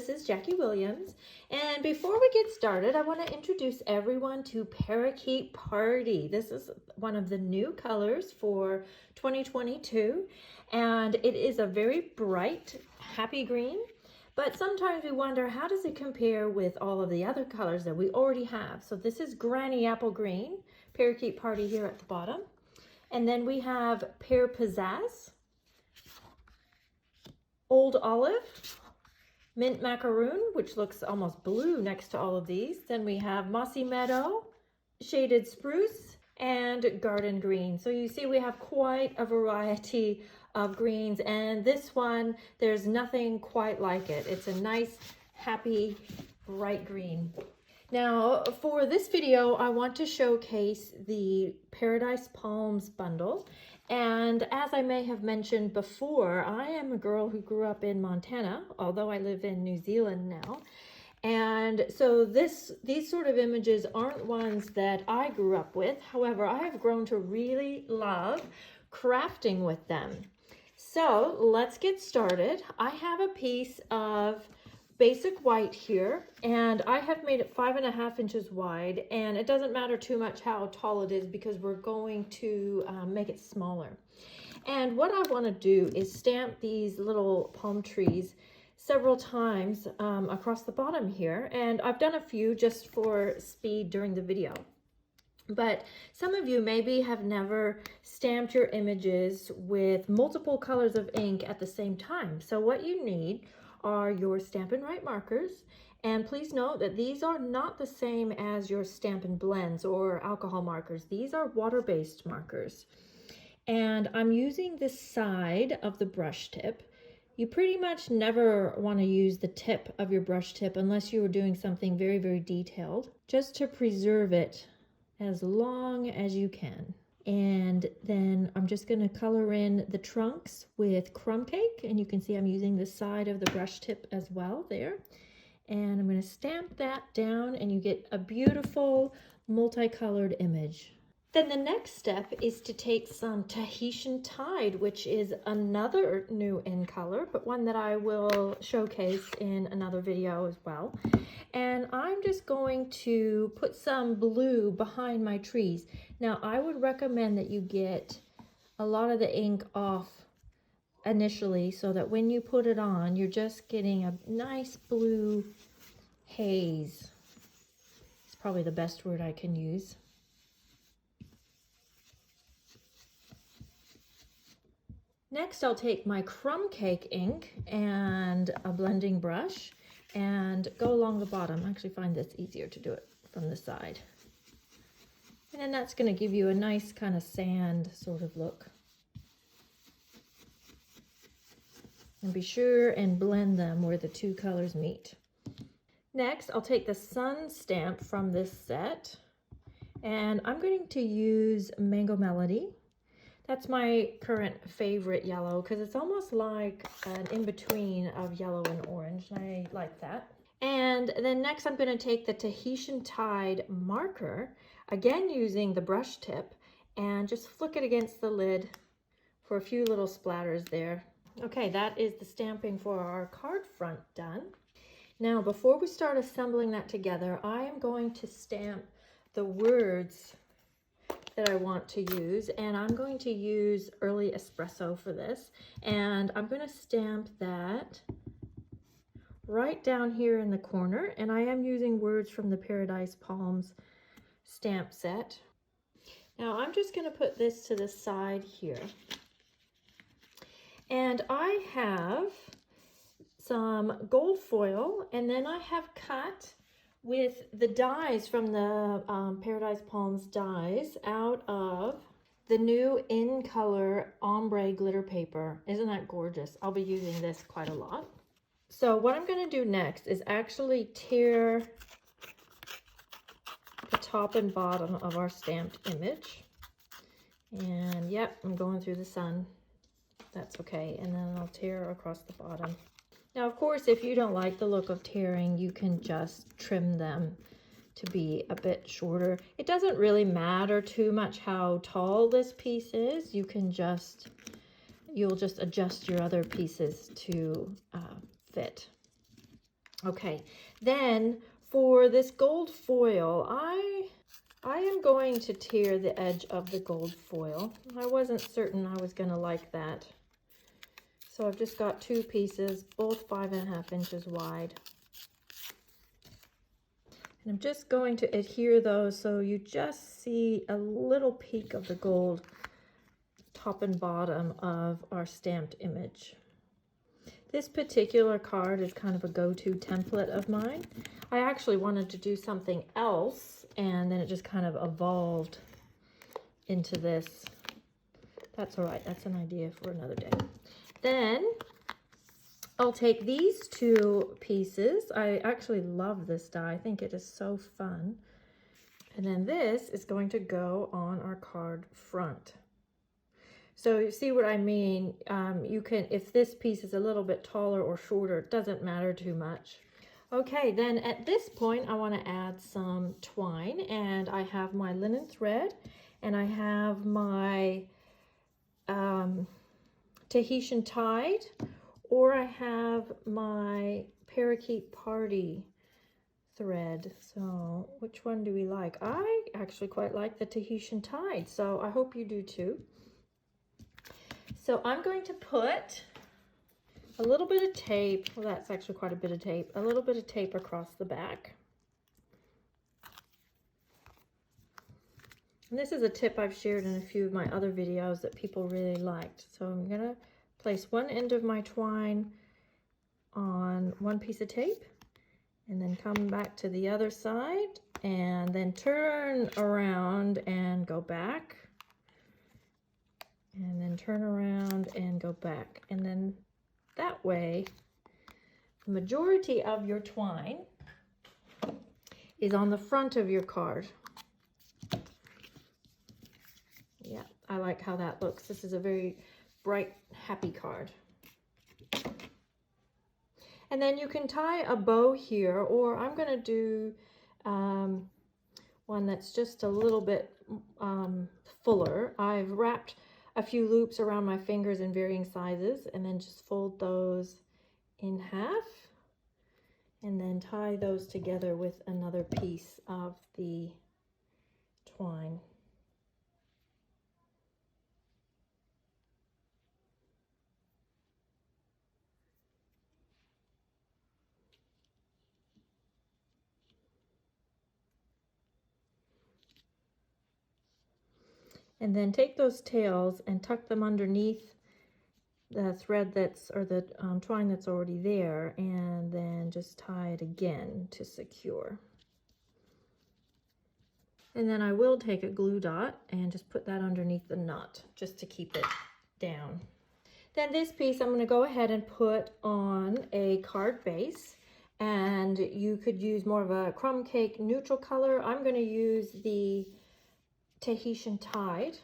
this is Jackie Williams, and before we get started, I want to introduce everyone to Parakeet Party. This is one of the new colors for 2022, and it is a very bright, happy green, but sometimes we wonder, how does it compare with all of the other colors that we already have? So this is Granny Apple Green, Parakeet Party here at the bottom, and then we have Pear Pizzazz, Old Olive, Mint Macaroon, which looks almost blue next to all of these. Then we have Mossy Meadow, Shaded Spruce, and Garden Green. So you see we have quite a variety of greens, and this one, there's nothing quite like it. It's a nice, happy, bright green. Now, for this video, I want to showcase the Paradise Palms bundle. And as I may have mentioned before, I am a girl who grew up in Montana, although I live in New Zealand now. And so these sort of images aren't ones that I grew up with. However, I have grown to really love crafting with them. So let's get started. I have a piece of basic white here, and I have made it 5.5 inches wide, and it doesn't matter too much how tall it is because we're going to make it smaller. And what I want to do is stamp these little palm trees several times across the bottom here, and I've done a few just for speed during the video. But some of you maybe have never stamped your images with multiple colors of ink at the same time. So what you need are your Stampin' Write markers, and please note that these are not the same as your Stampin' Blends or alcohol markers. These are water-based markers, and I'm using this side of the brush tip. You pretty much never want to use the tip of your brush tip unless you were doing something very, very detailed, just to preserve it as long as you can. And then I'm just going to color in the trunks with crumb cake, and you can see I'm using the side of the brush tip as well there. And I'm going to stamp that down, and you get a beautiful multicolored image. Then the next step is to take some Tahitian Tide, which is another new in color, but one that I will showcase in another video as well. And I'm just going to put some blue behind my trees. Now, I would recommend that you get a lot of the ink off initially so that when you put it on, you're just getting a nice blue haze. It's probably the best word I can use. Next, I'll take my crumb cake ink and a blending brush and go along the bottom. I actually find this easier to do it from the side. And then that's going to give you a nice kind of sand sort of look. And be sure and blend them where the two colors meet. Next, I'll take the sun stamp from this set, and I'm going to use Mango Melody. That's my current favorite yellow because it's almost like an in-between of yellow and orange. I like that. And then next I'm going to take the Tahitian Tide marker, again using the brush tip, and just flick it against the lid for a few little splatters there. Okay, that is the stamping for our card front done. Now, before we start assembling that together, I am going to stamp the words that I want to use, and I'm going to use Early Espresso for this, and I'm going to stamp that right down here in the corner, and I am using words from the Paradise Palms stamp set. Now I'm just going to put this to the side here, and I have some gold foil, and then I have cut with the dies from the Paradise Palms dies out of the new in color ombre glitter paper. Isn't that gorgeous? I'll be using this quite a lot. So what I'm going to do next is actually tear the top and bottom of our stamped image. And yep, I'm going through the sun. That's okay. And then I'll tear across the bottom. Now, of course, if you don't like the look of tearing, you can just trim them to be a bit shorter. It doesn't really matter too much how tall this piece is. You'll just adjust your other pieces to fit. Okay, then for this gold foil, I am going to tear the edge of the gold foil. I wasn't certain I was going to like that. So I've just got 2 pieces, both 5.5 inches wide. And I'm just going to adhere those so you just see a little peek of the gold top and bottom of our stamped image. This particular card is kind of a go-to template of mine. I actually wanted to do something else, and then it just kind of evolved into this. That's all right. That's an idea for another day. Then I'll take these 2 pieces. I actually love this die. I think it is so fun. And then this is going to go on our card front. So you see what I mean? You can, if this piece is a little bit taller or shorter, it doesn't matter too much. Okay, then at this point, I want to add some twine, and I have my linen thread, and I have my Tahitian tide, or I have my Parakeet Party thread. So which one do we like? I actually quite like the Tahitian tide, so I hope you do too. So I'm going to put a little bit of tape, well that's actually quite a bit of tape, a little bit of tape across the back. And this is a tip I've shared in a few of my other videos that people really liked. So I'm going to place one end of my twine on one piece of tape, and then come back to the other side, and then turn around and go back. And then turn around and go back. And then that way, the majority of your twine is on the front of your card. Yeah, I like how that looks. This is a very bright, happy card. And then you can tie a bow here, or I'm going to do one that's just a little bit fuller. I've wrapped a few loops around my fingers in varying sizes, and then just fold those in half, and then tie those together with another piece of the twine. And then take those tails and tuck them underneath the thread that's, or the twine that's already there, and then just tie it again to secure. And then I will take a glue dot and just put that underneath the knot just to keep it down. Then this piece I'm going to go ahead and put on a card base, and you could use more of a crumb cake neutral color. I'm going to use the Tahitian tide,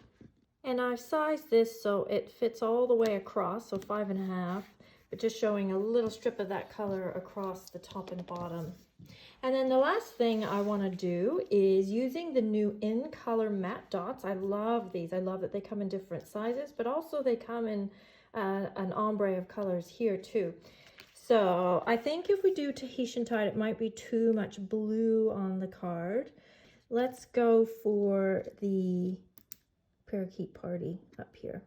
and I've sized this so it fits all the way across, so 5.5, but just showing a little strip of that color across the top and bottom. And then the last thing I want to do is using the new In Color matte dots. I love these. I love that they come in different sizes, but also they come in an ombre of colors here too. So I think if we do Tahitian tide, it might be too much blue on the card. Let's go for the Parakeet Party up here.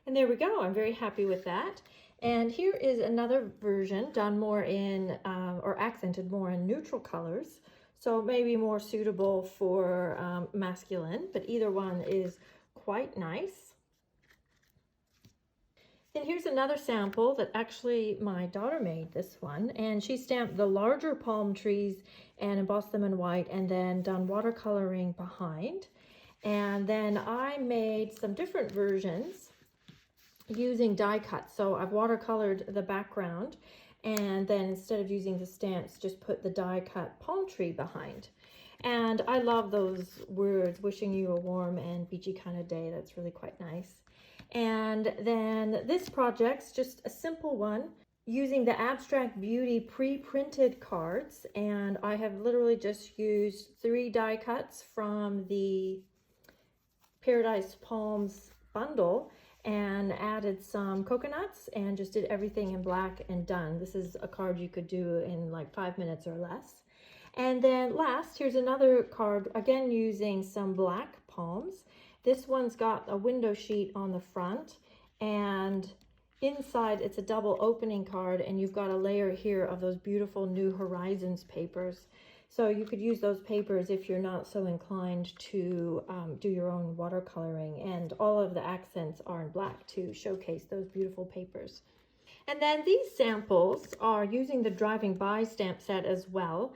And there we go. I'm very happy with that. And here is another version done more in, or accented more in neutral colors. So maybe more suitable for masculine, but either one is quite nice. Then here's another sample that actually my daughter made this one, and she stamped the larger palm trees and embossed them in white, and then done watercoloring behind. And then I made some different versions using die cuts. So I've watercolored the background, and then instead of using the stamps, just put the die cut palm tree behind. And I love those words, wishing you a warm and beachy kind of day. That's really quite nice. And then this project's just a simple one using the Abstract Beauty pre-printed cards, and I have literally just used 3 die cuts from the Paradise Palms bundle, and added some coconuts and just did everything in black and done. This is a card you could do in like 5 minutes or less. And then last, here's another card, again using some black palms. This one's got a window sheet on the front, and inside it's a double opening card, and you've got a layer here of those beautiful New Horizons papers. So you could use those papers if you're not so inclined to do your own watercoloring, and all of the accents are in black to showcase those beautiful papers. And then these samples are using the Driving By stamp set as well.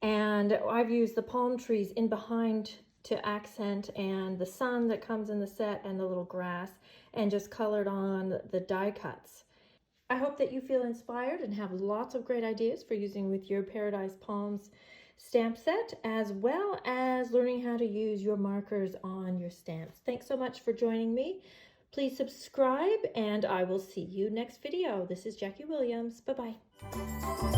And I've used the palm trees in behind to accent, and the sun that comes in the set, and the little grass, and just colored on the die cuts. I hope that you feel inspired and have lots of great ideas for using with your Paradise Palms stamp set, as well as learning how to use your markers on your stamps. Thanks so much for joining me. Please subscribe, and I will see you next video. This is Jackie Williams. Bye-bye.